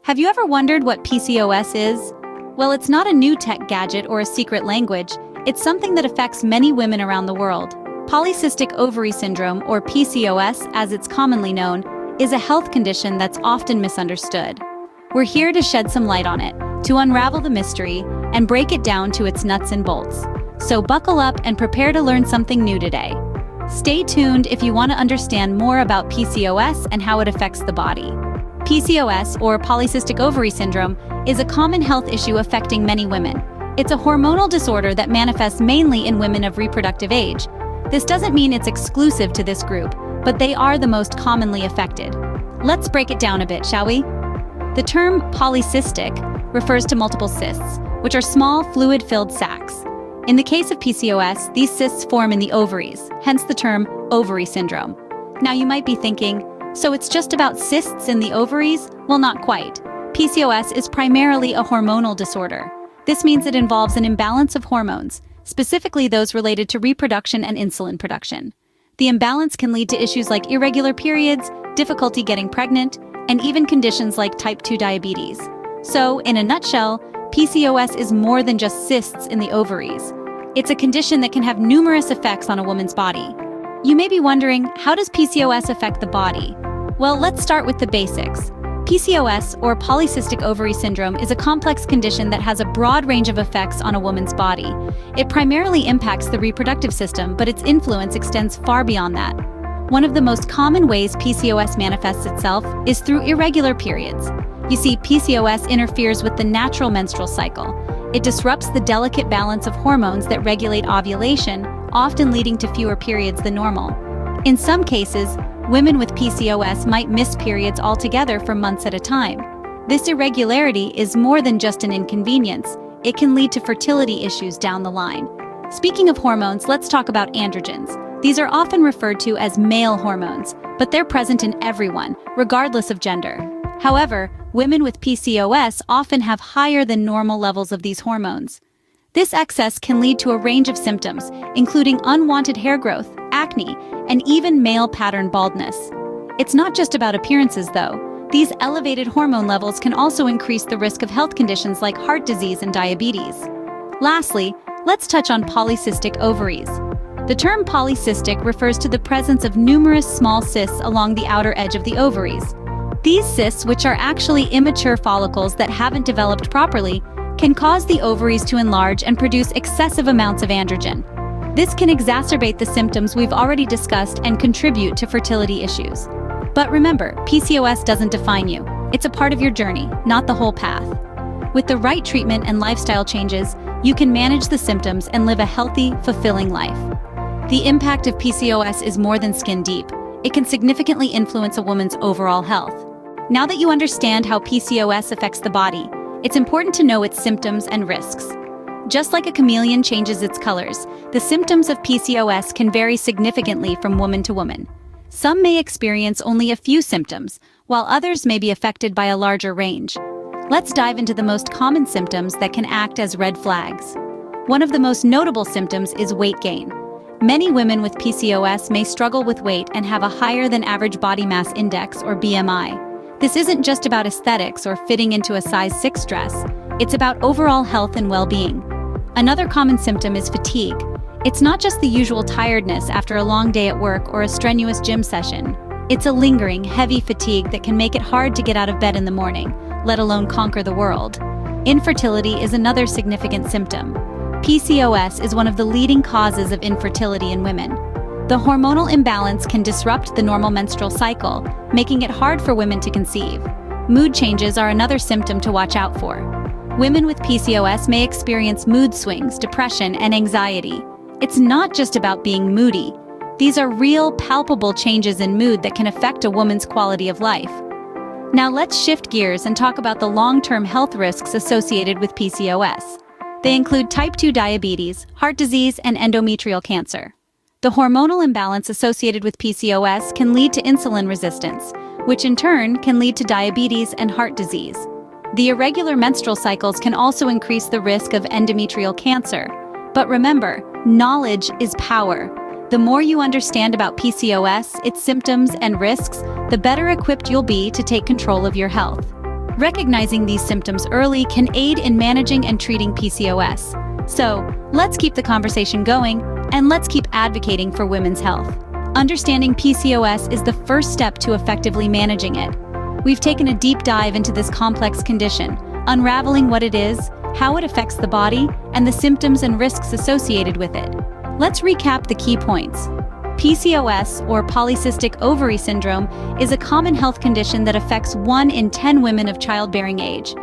Have you ever wondered what PCOS is? Well, it's not a new tech gadget or a secret language. It's something that affects many women around the world. Polycystic ovary syndrome, or PCOS as it's commonly known, is a health condition that's often misunderstood. We're here to shed some light on it, to unravel the mystery, and break it down to its nuts and bolts. So buckle up and prepare to learn something new today. Stay tuned if you want to understand more about PCOS and how it affects the body. PCOS, or polycystic ovary syndrome, is a common health issue affecting many women. It's a hormonal disorder that manifests mainly in women of reproductive age. This doesn't mean it's exclusive to this group, but they are the most commonly affected. Let's break it down a bit, shall we? The term polycystic refers to multiple cysts, which are small, fluid-filled sacs. In the case of PCOS, these cysts form in the ovaries, hence the term ovary syndrome. Now you might be thinking, so it's just about cysts in the ovaries? Well, not quite. PCOS is primarily a hormonal disorder. This means it involves an imbalance of hormones, specifically those related to reproduction and insulin production. The imbalance can lead to issues like irregular periods, difficulty getting pregnant, and even conditions like type 2 diabetes. So, in a nutshell, PCOS is more than just cysts in the ovaries. It's a condition that can have numerous effects on a woman's body. You may be wondering, how does PCOS affect the body? Well, let's start with the basics. PCOS, or polycystic ovary syndrome, is a complex condition that has a broad range of effects on a woman's body. It primarily impacts the reproductive system, but its influence extends far beyond that. One of the most common ways PCOS manifests itself is through irregular periods. You see, PCOS interferes with the natural menstrual cycle. It disrupts the delicate balance of hormones that regulate ovulation, often leading to fewer periods than normal. In some cases, women with PCOS might miss periods altogether for months at a time. This irregularity is more than just an inconvenience. It can lead to fertility issues down the line. Speaking of hormones, let's talk about androgens. These are often referred to as male hormones, but they're present in everyone, regardless of gender. However, women with PCOS often have higher than normal levels of these hormones. This excess can lead to a range of symptoms, including unwanted hair growth, acne, and even male pattern baldness. It's not just about appearances, though. These elevated hormone levels can also increase the risk of health conditions like heart disease and diabetes. Lastly, let's touch on polycystic ovaries. The term polycystic refers to the presence of numerous small cysts along the outer edge of the ovaries. These cysts, which are actually immature follicles that haven't developed properly, can cause the ovaries to enlarge and produce excessive amounts of androgen. This can exacerbate the symptoms we've already discussed and contribute to fertility issues. But remember, PCOS doesn't define you. It's a part of your journey, not the whole path. With the right treatment and lifestyle changes, you can manage the symptoms and live a healthy, fulfilling life. The impact of PCOS is more than skin deep. It can significantly influence a woman's overall health. Now that you understand how PCOS affects the body, it's important to know its symptoms and risks. Just like a chameleon changes its colors, the symptoms of PCOS can vary significantly from woman to woman. Some may experience only a few symptoms, while others may be affected by a larger range. Let's dive into the most common symptoms that can act as red flags. One of the most notable symptoms is weight gain. Many women with PCOS may struggle with weight and have a higher than average body mass index, or BMI. This isn't just about aesthetics or fitting into a size 6 dress. It's about overall health and well-being. Another common symptom is fatigue. It's not just the usual tiredness after a long day at work or a strenuous gym session. It's a lingering, heavy fatigue that can make it hard to get out of bed in the morning, let alone conquer the world. Infertility is another significant symptom. PCOS is one of the leading causes of infertility in women. The hormonal imbalance can disrupt the normal menstrual cycle, making it hard for women to conceive. Mood changes are another symptom to watch out for. Women with PCOS may experience mood swings, depression, and anxiety. It's not just about being moody. These are real, palpable changes in mood that can affect a woman's quality of life. Now let's shift gears and talk about the long-term health risks associated with PCOS. They include type 2 diabetes, heart disease, and endometrial cancer. The hormonal imbalance associated with PCOS can lead to insulin resistance, which in turn can lead to diabetes and heart disease. The irregular menstrual cycles can also increase the risk of endometrial cancer. But remember, knowledge is power. The more you understand about PCOS, its symptoms and risks, the better equipped you'll be to take control of your health. Recognizing these symptoms early can aid in managing and treating PCOS. So, let's keep the conversation going, and let's keep advocating for women's health. Understanding PCOS is the first step to effectively managing it. We've taken a deep dive into this complex condition, unraveling what it is, how it affects the body, and the symptoms and risks associated with it. Let's recap the key points. PCOS, or Polycystic Ovary Syndrome, is a common health condition that affects 1 in 10 women of childbearing age.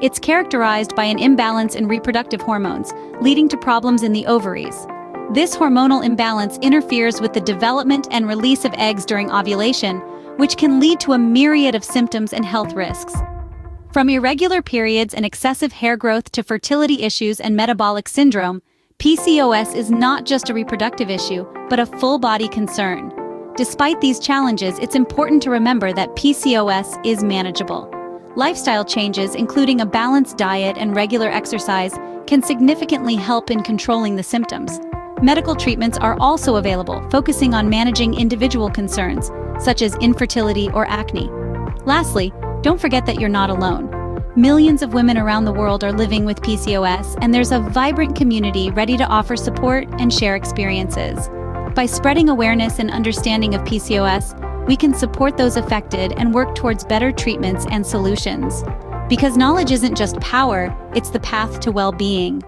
It's characterized by an imbalance in reproductive hormones, leading to problems in the ovaries. This hormonal imbalance interferes with the development and release of eggs during ovulation, which can lead to a myriad of symptoms and health risks. From irregular periods and excessive hair growth to fertility issues and metabolic syndrome, PCOS is not just a reproductive issue, but a full-body concern. Despite these challenges, it's important to remember that PCOS is manageable. Lifestyle changes, including a balanced diet and regular exercise, can significantly help in controlling the symptoms. Medical treatments are also available, focusing on managing individual concerns, such as infertility or acne. Lastly, don't forget that you're not alone. Millions of women around the world are living with PCOS, and there's a vibrant community ready to offer support and share experiences. By spreading awareness and understanding of PCOS, we can support those affected and work towards better treatments and solutions. Because knowledge isn't just power, it's the path to well-being.